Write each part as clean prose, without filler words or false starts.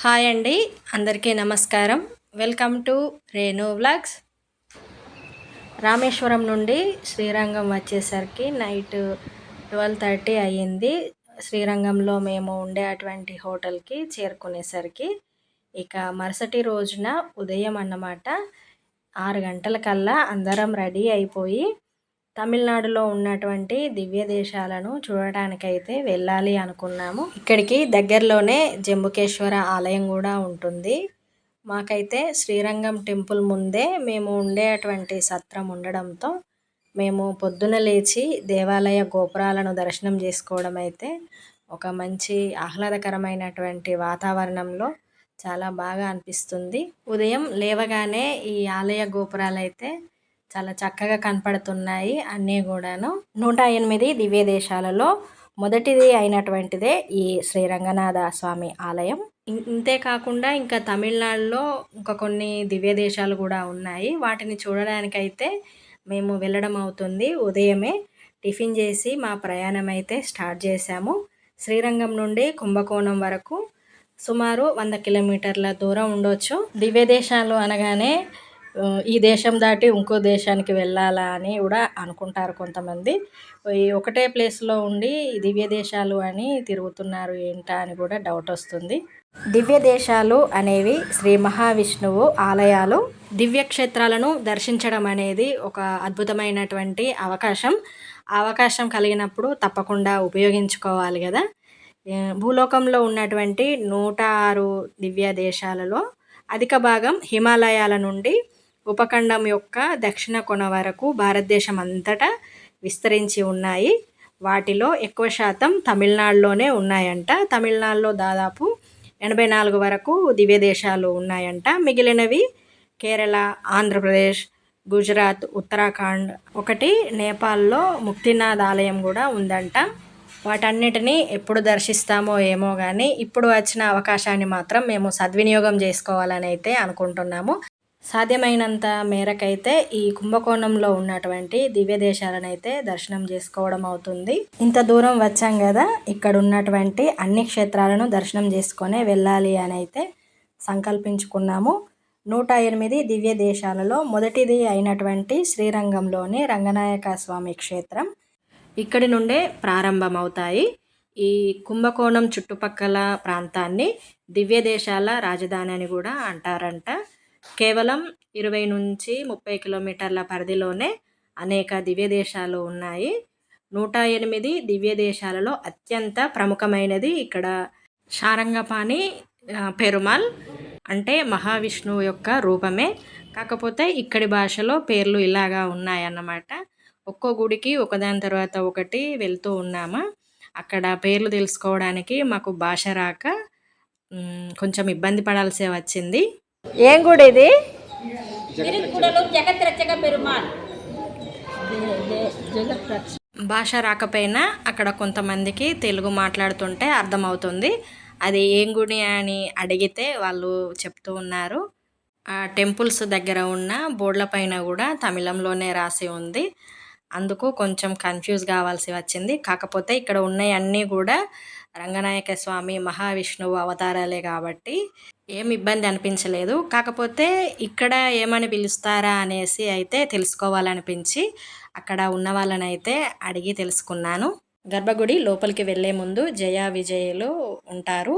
Hi అండి, అందరికీ నమస్కారం. Welcome to Renu vlogs. Rameswaram నుండి శ్రీరంగం వచ్చేసరికి నైట్ 12:30 అయ్యింది. శ్రీరంగంలో మేము ఉండే అటువంటి హోటల్కి చేరుకునేసరికి ఇక మరుసటి రోజున ఉదయం అన్నమాట 6 గంటలకల్లా అందరం రెడీ అయిపోయి తమిళనాడులో ఉన్నటువంటి దివ్య దేశాలను చూడటానికైతే వెళ్ళాలి అనుకున్నాము. ఇక్కడికి దగ్గరలోనే జంబుకేశ్వర ఆలయం కూడా ఉంటుంది. మాకైతే శ్రీరంగం టెంపుల్ ముందే మేము ఉండేటువంటి సత్రం ఉండడంతో మేము పొద్దున లేచి దేవాలయ గోపురాలను దర్శనం చేసుకోవడం అయితే ఒక మంచి ఆహ్లాదకరమైనటువంటి వాతావరణంలో చాలా బాగా అనిపిస్తుంది. ఉదయం లేవగానే ఈ ఆలయ గోపురాలు అయితే చాలా చక్కగా కనపడుతున్నాయి అన్నీ కూడాను. 108 దివ్య దేశాలలో మొదటిది అయినటువంటిదే ఈ శ్రీరంగనాథ స్వామి ఆలయం. ఇంతే కాకుండా ఇంకా తమిళనాడులో ఇంకా కొన్ని దివ్య దేశాలు కూడా ఉన్నాయి. వాటిని చూడడానికైతే మేము వెళ్ళడం అవుతుంది. ఉదయమే టిఫిన్ చేసి మా ప్రయాణం అయితే స్టార్ట్ చేశాము. శ్రీరంగం నుండి కుంభకోణం వరకు సుమారు 100 కిలోమీటర్ల దూరం ఉండొచ్చు. దివ్య దేశాలు అనగానే ఈ దేశం దాటి ఇంకో దేశానికి వెళ్ళాలా అని కూడా అనుకుంటారు కొంతమంది. ఈ ఒకటే ప్లేస్లో ఉండి దివ్య దేశాలు అని తిరుగుతున్నారు ఏంటా అని కూడా డౌట్ వస్తుంది. దివ్య దేశాలు అనేవి శ్రీ మహావిష్ణువు ఆలయాలు. దివ్యక్షేత్రాలను దర్శించడం అనేది ఒక అద్భుతమైనటువంటి అవకాశం. అవకాశం కలిగినప్పుడు తప్పకుండా ఉపయోగించుకోవాలి కదా. భూలోకంలో ఉన్నటువంటి 106 దివ్య దేశాలలో అధిక భాగం హిమాలయాల నుండి ఉపఖండం యొక్క దక్షిణ కొన వరకు భారతదేశం అంతటా విస్తరించి ఉన్నాయి. వాటిలో ఎక్కువ శాతం తమిళనాడులోనే ఉన్నాయంట. తమిళనాడులో దాదాపు 84 వరకు దివ్య దేశాలు ఉన్నాయంట. మిగిలినవి కేరళ, ఆంధ్రప్రదేశ్, గుజరాత్, ఉత్తరాఖండ్, ఒకటి నేపాల్లో ముక్తినాథ్ ఆలయం కూడా ఉందంట. వాటన్నిటినీ ఎప్పుడు దర్శిస్తామో ఏమో కానీ ఇప్పుడు వచ్చిన అవకాశాన్ని మాత్రం మేము సద్వినియోగం చేసుకోవాలని అయితే అనుకుంటున్నాము. సాధ్యమైనంత మేరకైతే ఈ కుంభకోణంలో ఉన్నటువంటి దివ్య దేశాలను అయితే దర్శనం చేసుకోవడం అవుతుంది. ఇంత దూరం వచ్చాం కదా, ఇక్కడ ఉన్నటువంటి అన్ని క్షేత్రాలను దర్శనం చేసుకొని వెళ్ళాలి అని అయితే సంకల్పించుకున్నాము. 108 దివ్య దేశాలలో మొదటిది అయినటువంటి శ్రీరంగంలోని రంగనాయక స్వామి క్షేత్రం ఇక్కడి నుండే ప్రారంభమవుతాయి. ఈ కుంభకోణం చుట్టుపక్కల ప్రాంతాన్ని దివ్య దేశాల రాజధాని అని కూడా అంటారంట. కేవలం 20 నుంచి 30 కిలోమీటర్ల పరిధిలోనే అనేక దివ్య దేశాలు ఉన్నాయి. 108 దివ్య దేశాలలో అత్యంత ప్రముఖమైనది ఇక్కడ శారంగపాణి పెరుమాల్, అంటే మహావిష్ణువు యొక్క రూపమే. కాకపోతే ఇక్కడి భాషలో పేర్లు ఇలాగా ఉన్నాయన్నమాట. ఒక్కో గుడికి ఒకదాని తర్వాత ఒకటి వెళ్తూ ఉన్నామా, అక్కడ పేర్లు తెలుసుకోవడానికి మాకు భాష రాక కొంచెం ఇబ్బంది పడాల్సి వచ్చింది. ఏం గుడి ఇది? భాష రాకపోయినా అక్కడ కొంతమందికి తెలుగు మాట్లాడుతుంటే అర్థమవుతుంది. అది ఏం గుడి అని అడిగితే వాళ్ళు చెప్తూ ఉన్నారు. ఆ టెంపుల్స్ దగ్గర ఉన్న బోర్డుల పైన కూడా తమిళంలోనే రాసి ఉంది. అందుకు కొంచెం కన్ఫ్యూజ్ కావాల్సి వచ్చింది. కాకపోతే ఇక్కడ ఉన్నవన్నీ కూడా రంగనాయక స్వామి మహావిష్ణువు అవతారాలే కాబట్టి ఏం ఇబ్బంది అనిపించలేదు. కాకపోతే ఇక్కడ ఏమని పిలుస్తారా అనేసి అయితే తెలుసుకోవాలనిపించి అక్కడ ఉన్న వాళ్ళని అయితే అడిగి తెలుసుకున్నాను. గర్భగుడి లోపలికి వెళ్ళే ముందు జయ విజయులు ఉంటారు.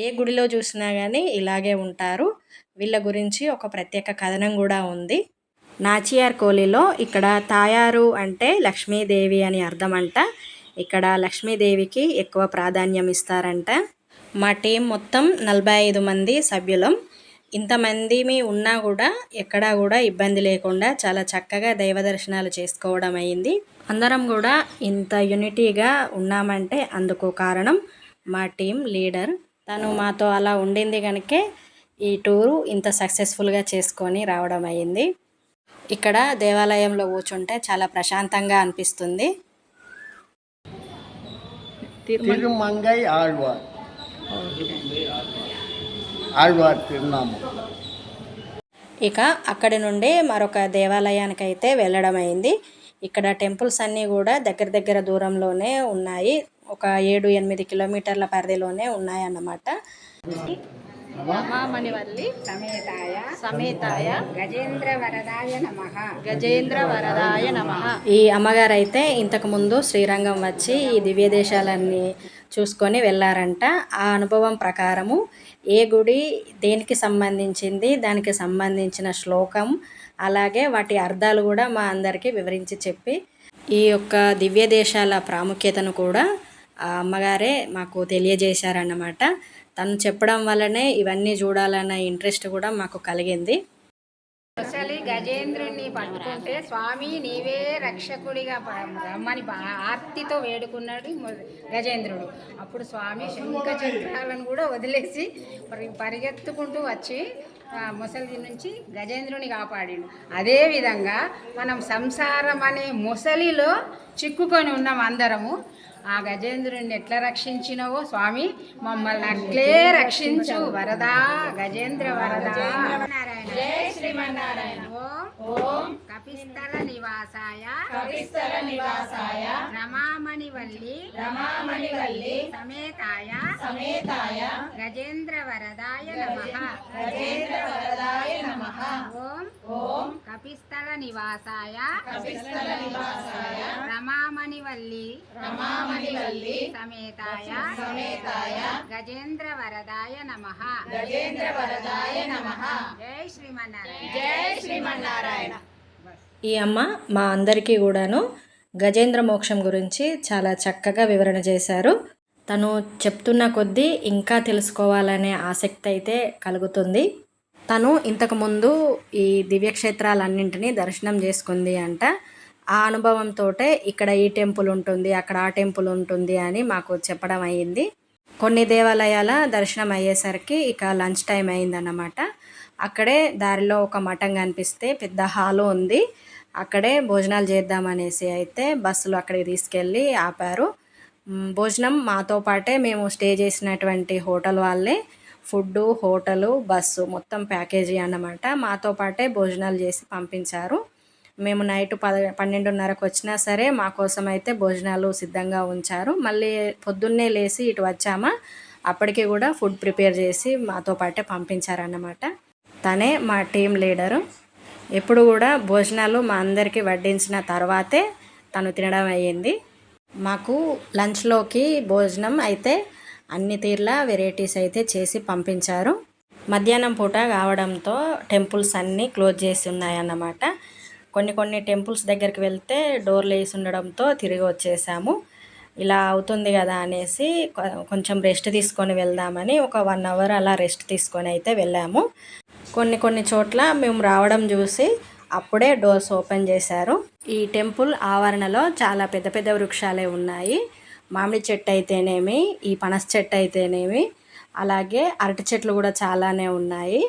ఏ గుడిలో చూసినా కానీ ఇలాగే ఉంటారు. వీళ్ళ గురించి ఒక ప్రత్యేక కథనం కూడా ఉంది. నాచియార్ కోలిలో ఇక్కడ తాయారు అంటే లక్ష్మీదేవి అని అర్థమంట. ఇక్కడ లక్ష్మీదేవికి ఎక్కువ ప్రాధాన్యం ఇస్తారంట. మా టీం మొత్తం 45 మంది సభ్యులం. ఇంతమంది ఉన్నా కూడా ఎక్కడా కూడా ఇబ్బంది లేకుండా చాలా చక్కగా దైవ దర్శనాలు చేసుకోవడం అయింది. అందరం కూడా ఇంత యూనిటీగా ఉన్నామంటే అందుకు కారణం మా టీం లీడర్. తను మాతో అలా ఉండింది కనుకే ఈ టూరు ఇంత సక్సెస్ఫుల్గా చేసుకొని రావడం అయింది. ఇక్కడ దేవాలయంలో కూర్చుంటే చాలా ప్రశాంతంగా అనిపిస్తుంది. తిరుమంగై ఆళ్వార్ ఆళ్వార్ తిరునామం. ఇక అక్కడి నుండి మరొక దేవాలయానికి అయితే వెళ్ళడం అయింది. ఇక్కడ టెంపుల్స్ అన్నీ కూడా దగ్గర దూరంలోనే ఉన్నాయి. ఒక 7-8 కిలోమీటర్ల పరిధిలోనే ఉన్నాయన్నమాట. రమామణివల్లి సమేతాయ సమేతాయ గజేంద్ర వరదాయ నమః. గజేంద్ర వరదాయ నమః. ఈ అమ్మగారు అయితే ఇంతకుముందు శ్రీరంగం వచ్చి ఈ దివ్య దేశాలన్నీ చూసుకొని వెళ్ళారంట. ఆ అనుభవం ప్రకారము ఏ గుడి దేనికి సంబంధించింది, దానికి సంబంధించిన శ్లోకం, అలాగే వాటి అర్థాలు కూడా మా అందరికీ వివరించి చెప్పి ఈ యొక్క దివ్య దేశాల ప్రాముఖ్యతను కూడా ఆ అమ్మగారే మాకు తెలియజేశారన్నమాట. తను చెప్పడం వల్లనే ఇవన్నీ చూడాలన్న ఇంట్రెస్ట్ కూడా మాకు కలిగింది. ముసలి గజేంద్రుణ్ణి పట్టుకుంటే స్వామి నీవే రక్షకుడిగా రమ్మని ఆర్తితో వేడుకున్నాడు గజేంద్రుడు. అప్పుడు స్వామి శంఖ చక్రాలను కూడా వదిలేసి పరిగెత్తుకుంటూ వచ్చి ముసలి నుంచి గజేంద్రుని కాపాడిండు. అదేవిధంగా మనం సంసారం అనే ముసలిలో చిక్కుకొని ఉన్నాం అందరము. ఆ గజేంద్రుడిని ఎట్లా రక్షించినవో స్వామి మమ్మల్ని అట్లే రక్షించు వరదా గజేంద్ర వరదా. జై శ్రీమన్నారాయణ. ఓం కపిస్థల నివాసాయ రమామణివల్లి సమేతాయ గజేంద్ర వరదాయ నమః. ఓం కపిస్థల నివాసాయ రమామణివల్లి సమేతాయ గజేంద్ర వరదాయ నమః. జై శ్రీమన్నారాయణ. ఈ అమ్మ మా అందరికీ కూడాను గజేంద్ర మోక్షం గురించి చాలా చక్కగా వివరణ చేశారు. తను చెప్తున్న కొద్దీ ఇంకా తెలుసుకోవాలనే ఆసక్తి అయితే కలుగుతుంది. తను ఇంతకుముందు ఈ దివ్యక్షేత్రాలన్నింటినీ దర్శనం చేసుకుంది అంట. ఆ అనుభవంతో ఇక్కడ ఈ టెంపుల్ ఉంటుంది, అక్కడ ఆ టెంపుల్ ఉంటుంది అని మాకు చెప్పడం అయ్యింది. కొన్ని దేవాలయాల దర్శనం అయ్యేసరికి ఇక లంచ్ టైం అయిందన్నమాట. అక్కడే దారిలో ఒక మఠం కనిపిస్తే పెద్ద హాలు ఉంది, అక్కడే భోజనాలు చేద్దామనేసి అయితే బస్సులు అక్కడికి తీసుకెళ్ళి ఆపారు. భోజనం మాతో పాటే మేము స్టే చేసినటువంటి హోటల్ వాళ్ళే ఫుడ్డు, హోటలు, బస్సు మొత్తం ప్యాకేజీ అన్నమాట. మాతో పాటే భోజనాలు చేసి పంపించారు. మేము నైట్ 12:30కు వచ్చినా సరే మా కోసం అయితే భోజనాలు సిద్ధంగా ఉంచారు. మళ్ళీ పొద్దున్నే లేచి ఇటు వచ్చామా, అప్పటికి కూడా ఫుడ్ ప్రిపేర్ చేసి మాతో పాటే పంపించారన్నమాట. తనే మా టీం లీడరు. ఎప్పుడు కూడా భోజనాలు మా అందరికీ వడ్డించిన తర్వాతే తను తినడం అయ్యింది. మాకు లంచ్లోకి భోజనం అయితే అన్ని తీర్ల వెరైటీస్ అయితే చేసి పంపించారు. మధ్యాహ్నం పూట కావడంతో టెంపుల్స్ అన్నీ క్లోజ్ చేసి ఉన్నాయన్నమాట. కొన్ని టెంపుల్స్ దగ్గరికి వెళ్తే డోర్లు వేసి ఉండడంతో తిరిగి వచ్చేసాము. ఇలా అవుతుంది కదా అనేసి కొంచెం రెస్ట్ తీసుకొని వెళ్దామని ఒక 1 అవర్ అలా రెస్ట్ తీసుకొని అయితే వెళ్ళాము. కొన్ని చోట్ల మేము రావడం చూసి అప్పుడే డోర్స్ ఓపెన్ చేశారు. ఈ టెంపుల్ ఆవరణలో చాలా పెద్ద పెద్ద వృక్షాలే ఉన్నాయి. మామిడి చెట్టు అయితేనేమి, ఈ పనస చెట్టు అయితేనేమి, అలాగే అరటి చెట్లు కూడా చాలానే ఉన్నాయి.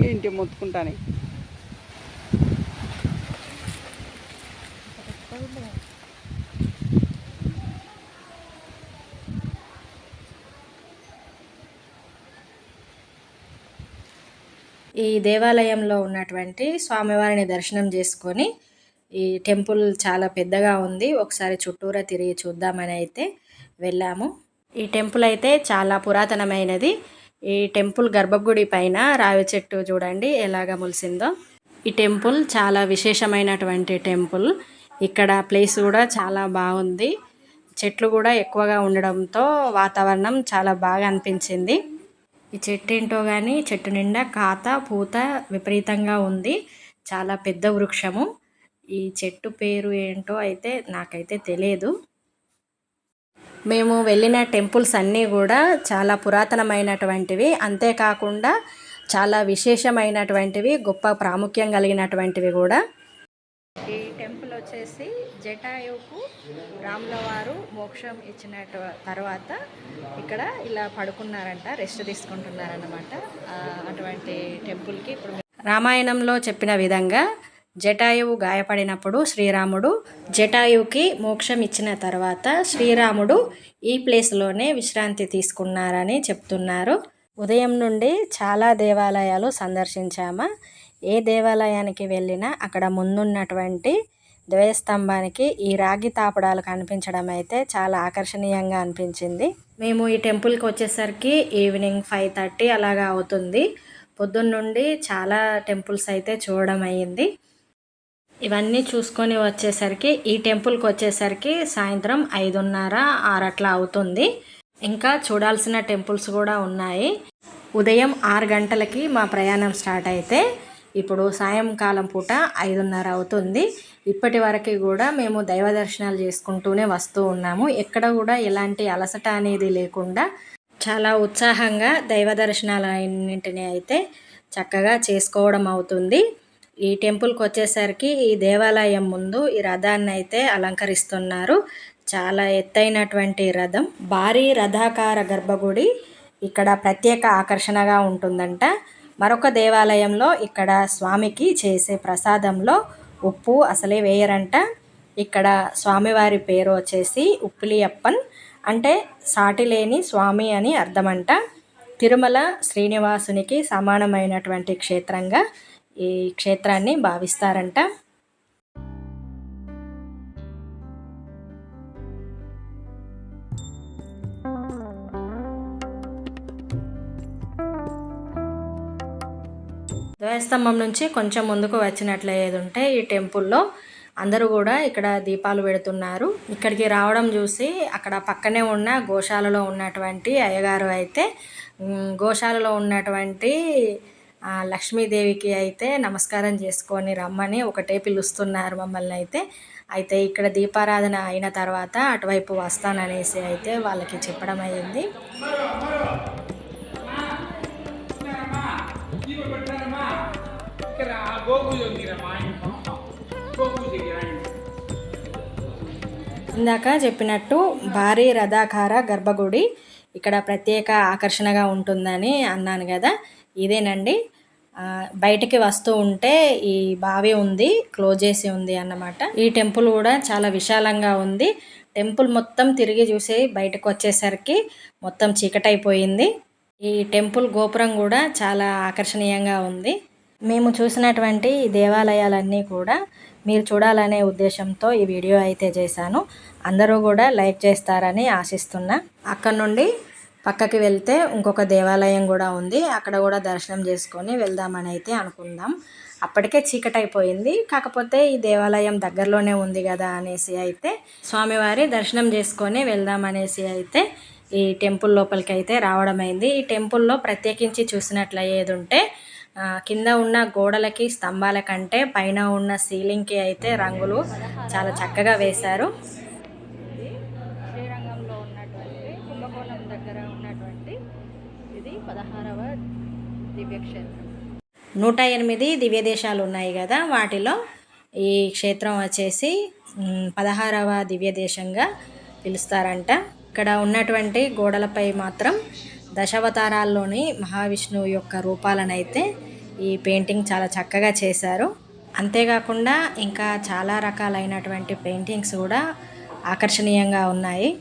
ఏంటి మొత్తుకుంటానే ఈ దేవాలయంలో ఉన్నటువంటి స్వామివారిని దర్శనం చేసుకొని ఈ టెంపుల్ చాలా పెద్దగా ఉంది, ఒకసారి చుట్టూరా తిరిగి చూద్దామని అయితే వెళ్ళాము. ఈ టెంపుల్ అయితే చాలా పురాతనమైనది. ఈ టెంపుల్ గర్భగుడి పైన రావి చెట్టు చూడండి ఎలాగ ములిసిందో. ఈ టెంపుల్ చాలా విశేషమైనటువంటి టెంపుల్. ఇక్కడ ప్లేస్ కూడా చాలా బాగుంది. చెట్లు కూడా ఎక్కువగా ఉండడంతో వాతావరణం చాలా బాగా అనిపించింది. ఈ చెట్టు ఏంటో కానీ చెట్టు నిండా కాత పూత విపరీతంగా ఉంది. చాలా పెద్ద వృక్షము. ఈ చెట్టు పేరు ఏంటో అయితే నాకైతే తెలియదు. మేము వెళ్ళిన టెంపుల్స్ అన్నీ కూడా చాలా పురాతనమైనటువంటివి, అంతేకాకుండా చాలా విశేషమైనటువంటివి, గొప్ప ప్రాముఖ్యం కలిగినటువంటివి కూడా. ఈ టెంపుల్ వచ్చేసి జటాయువుకు రాముల వారు మోక్షం ఇచ్చిన తర్వాత ఇక్కడ ఇలా పడుకున్నారంట, రెస్ట్ తీసుకుంటున్నారన్నమాట. అటువంటి టెంపుల్కి ఇప్పుడు రామాయణంలో చెప్పిన విధంగా జటాయువు గాయపడినప్పుడు శ్రీరాముడు జటాయువుకి మోక్షం ఇచ్చిన తర్వాత శ్రీరాముడు ఈ ప్లేస్లోనే విశ్రాంతి తీసుకున్నారని చెప్తున్నారు. ఉదయం నుండి చాలా దేవాలయాలు సందర్శించాము. ఏ దేవాలయానికి వెళ్ళినా అక్కడ ముందున్నటువంటి ద్వయస్తంభానికి ఈ రాగి తాపడాలు కనిపించడం అయితే చాలా ఆకర్షణీయంగా అనిపించింది. మేము ఈ టెంపుల్కి వచ్చేసరికి ఈవినింగ్ 5:30 అలాగా అవుతుంది. పొద్దున్న నుండి చాలా టెంపుల్స్ అయితే చూడడం అయ్యింది. ఇవన్నీ చూసుకొని వచ్చేసరికి ఈ టెంపుల్కి వచ్చేసరికి సాయంత్రం 5:30, 6 అట్లా అవుతుంది. ఇంకా చూడాల్సిన టెంపుల్స్ కూడా ఉన్నాయి. ఉదయం 6 గంటలకి మా ప్రయాణం స్టార్ట్ అయితే ఇప్పుడు సాయంకాలం పూట 5:30 అవుతుంది. ఇప్పటి వరకు కూడా మేము దైవ దర్శనాలు చేసుకుంటూనే వస్తూ ఉన్నాము. ఎక్కడ కూడా ఎలాంటి అలసట అనేది లేకుండా చాలా ఉత్సాహంగా దైవ దర్శనాలన్నింటినీ అయితే చక్కగా చేసుకోవడం అవుతుంది. ఈ టెంపుల్కి వచ్చేసరికి ఈ దేవాలయం ముందు ఈ రథాన్ని అయితే అలంకరిస్తున్నారు. చాలా ఎత్తైనటువంటి రథం, భారీ రథాకార గర్భగుడి ఇక్కడ ప్రత్యేక ఆకర్షణగా ఉంటుందంట. మరొక దేవాలయంలో ఇక్కడ స్వామికి చేసే ప్రసాదంలో ఉప్పు అసలే వేయరంట. ఇక్కడ స్వామివారి పేరు వచ్చేసి ఉప్పిలియప్పన్, అంటే సాటి లేని స్వామి అని అర్థమంట. తిరుమల శ్రీనివాసునికి సమానమైనటువంటి క్షేత్రంగా ఈ క్షేత్రాన్ని భావిస్తారంట. ధ్వజస్తంభం నుంచి కొంచెం ముందుకు వచ్చినట్లయితే ఉంటే ఈ టెంపుల్లో అందరూ కూడా ఇక్కడ దీపాలు పెడుతున్నారు. ఇక్కడికి రావడం చూసి అక్కడ పక్కనే ఉన్న గోశాలలో ఉన్నటువంటి అయ్యగారు అయితే గోశాలలో ఉన్నటువంటి లక్ష్మీదేవికి అయితే నమస్కారం చేసుకొని రమ్మని ఒకటే పిలుస్తున్నారు మమ్మల్ని అయితే ఇక్కడ దీపారాధన అయిన తర్వాత అటువైపు వస్తాననేసి అయితే వాళ్ళకి చెప్పడం అయ్యింది. ఇందాక చెప్పినట్టు భారీ రథాకార గర్భగుడి ఇక్కడ ప్రత్యేక ఆకర్షణగా ఉంటుందని అన్నాను కదా, ఇదేనండి. బయటికి వస్తూ ఉంటే ఈ బావి ఉంది, క్లోజ్ చేసి ఉంది అన్నమాట. ఈ టెంపుల్ కూడా చాలా విశాలంగా ఉంది. టెంపుల్ మొత్తం తిరిగి చూసి బయటకు వచ్చేసరికి మొత్తం చీకటైపోయింది. ఈ టెంపుల్ గోపురం కూడా చాలా ఆకర్షణీయంగా ఉంది. మేము చూసినటువంటి ఈ దేవాలయాలన్నీ కూడా మీరు చూడాలనే ఉద్దేశంతో ఈ వీడియో అయితే చేశాను. అందరూ కూడా లైక్ చేస్తారని ఆశిస్తున్నా. అక్కడ నుండి పక్కకి వెళ్తే ఇంకొక దేవాలయం కూడా ఉంది, అక్కడ కూడా దర్శనం చేసుకొని వెళ్దామని అయితే అనుకుందాం. అప్పటికే చీకటైపోయింది, కాకపోతే ఈ దేవాలయం దగ్గరలోనే ఉంది కదా అనేసి అయితే స్వామివారి దర్శనం చేసుకొని వెళ్దామనేసి అయితే ఈ టెంపుల్ లోపలికి అయితే రావడం అయింది. ఈ టెంపుల్లో ప్రత్యేకించి చూసినట్లయితే ఉంటే కింద ఉన్న గోడలకి స్తంభాల కంటే పైన ఉన్న సీలింగ్కి అయితే రంగులు చాలా చక్కగా వేశారు. శ్రీరంగంలో ఉన్నటువంటి కుంభకోణం దగ్గర ఉన్నటువంటి ఇది 16వ దివ్యక్షేత్రం. 108 దివ్య దేశాలు ఉన్నాయి కదా, వాటిలో ఈ క్షేత్రం వచ్చేసి 16వ దివ్య దేశంగా పిలుస్తారంట. ఇక్కడ ఉన్నటువంటి గోడలపై మాత్రం దశావతారాల్లోని మహావిష్ణువు యొక్క రూపాలనైతే ఈ పెయింటింగ్ చాలా చక్కగా చేశారు. అంతేకాకుండా ఇంకా చాలా రకాలైనటువంటి పెయింటింగ్స్ కూడా ఆకర్షణీయంగా ఉన్నాయి.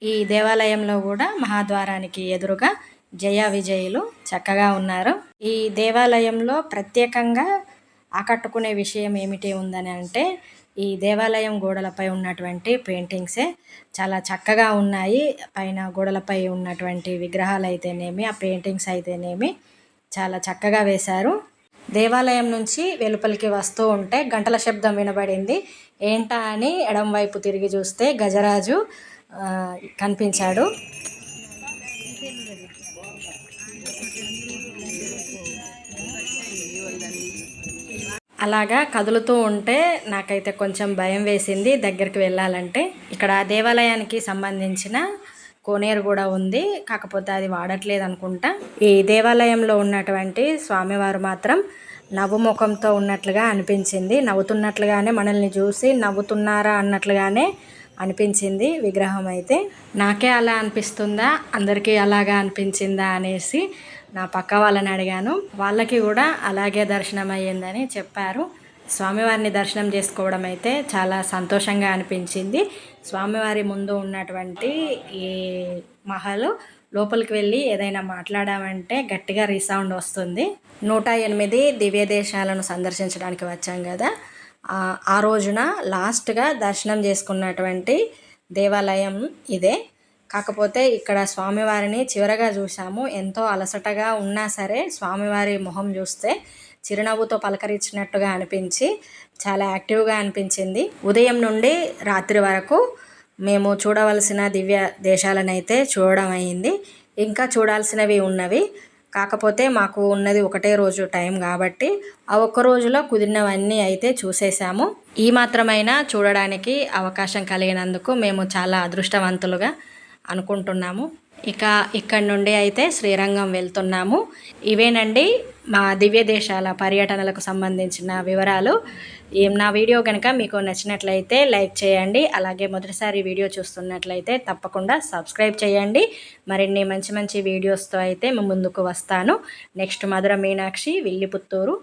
ఈ దేవాలయంలో కూడా మహాద్వారానికి ఎదురుగా జయ విజయులు చక్కగా ఉన్నారు. ఈ దేవాలయంలో ప్రత్యేకంగా ఆకట్టుకునే విషయం ఏమిటి ఉందని అంటే ఈ దేవాలయం గోడలపై ఉన్నటువంటి పెయింటింగ్సే చాలా చక్కగా ఉన్నాయి. పైన గోడలపై ఉన్నటువంటి విగ్రహాలు అయితేనేమి, ఆ పెయింటింగ్స్ అయితేనేమి చాలా చక్కగా వేశారు. దేవాలయం నుంచి వెలుపలికి వస్తూ ఉంటే గంటల శబ్దం వినబడింది. ఏంటా అని ఎడం వైపు తిరిగి చూస్తే గజరాజు కనిపించాడు. అలాగా కదులుతూ ఉంటే నాకైతే కొంచెం భయం వేసింది దగ్గరికి వెళ్ళాలంటే. ఇక్కడ దేవాలయానికి సంబంధించిన కోనేరు కూడా ఉంది, కాకపోతే అది వాడట్లేదు అనుకుంటా. ఈ దేవాలయంలో ఉన్నటువంటి స్వామివారు మాత్రం నవ్వు ముఖంతో ఉన్నట్లుగా అనిపించింది. నవ్వుతున్నట్లుగానే మనల్ని చూసి నవ్వుతున్నారా అన్నట్లుగానే అనిపించింది విగ్రహం అయితే. నాకే అలా అనిపిస్తుందా, అందరికీ అలాగా అనిపించిందా అనేసి నా పక్క వాళ్ళని అడిగాను. వాళ్ళకి కూడా అలాగే దర్శనం అయ్యిందని చెప్పారు. స్వామివారిని దర్శనం చేసుకోవడం అయితే చాలా సంతోషంగా అనిపించింది. స్వామివారి ముందు ఉన్నటువంటి ఈ మహల్ లోపలికి వెళ్ళి ఏదైనా మాట్లాడామంటే గట్టిగా రీసౌండ్ వస్తుంది. 108 దివ్య దేశాలను సందర్శించడానికి వచ్చాం కదా, ఆ రోజున లాస్ట్గా దర్శనం చేసుకున్నటువంటి దేవాలయం ఇదే. కాకపోతే ఇక్కడ స్వామివారిని చివరగా చూసాము. ఎంతో అలసటగా ఉన్నా సరే స్వామివారి మొహం చూస్తే చిరునవ్వుతో పలకరించినట్టుగా అనిపించి చాలా యాక్టివ్గా అనిపించింది. ఉదయం నుండి రాత్రి వరకు మేము చూడవలసిన దివ్య దేశాలను అయితే చూడడం అయింది. ఇంకా చూడాల్సినవి ఉన్నవి. కాకపోతే మాకు ఉన్నది ఒకటే రోజు టైం కాబట్టి ఆ ఒక్క రోజులో కుదిరినవన్నీ అయితే చూసేసాము. ఈ మాత్రమైనా చూడడానికి అవకాశం కలిగినందుకు మేము చాలా అదృష్టవంతులుగా అనుకుంటున్నాము. ఇక ఇక్కడి నుండి అయితే శ్రీరంగం వెళ్తున్నాము. ఇవేనండి మా దివ్య దేశాల పర్యటనలకు సంబంధించిన వివరాలు. నా వీడియో కనుక మీకు నచ్చినట్లయితే లైక్ చేయండి. అలాగే మొదటిసారి వీడియో చూస్తున్నట్లయితే తప్పకుండా సబ్స్క్రైబ్ చేయండి. మరిన్ని మంచి మంచి వీడియోస్తో అయితే ముందుకు వస్తాను. నెక్స్ట్ మధుర మీనాక్షి, విల్లిపుత్తూరు.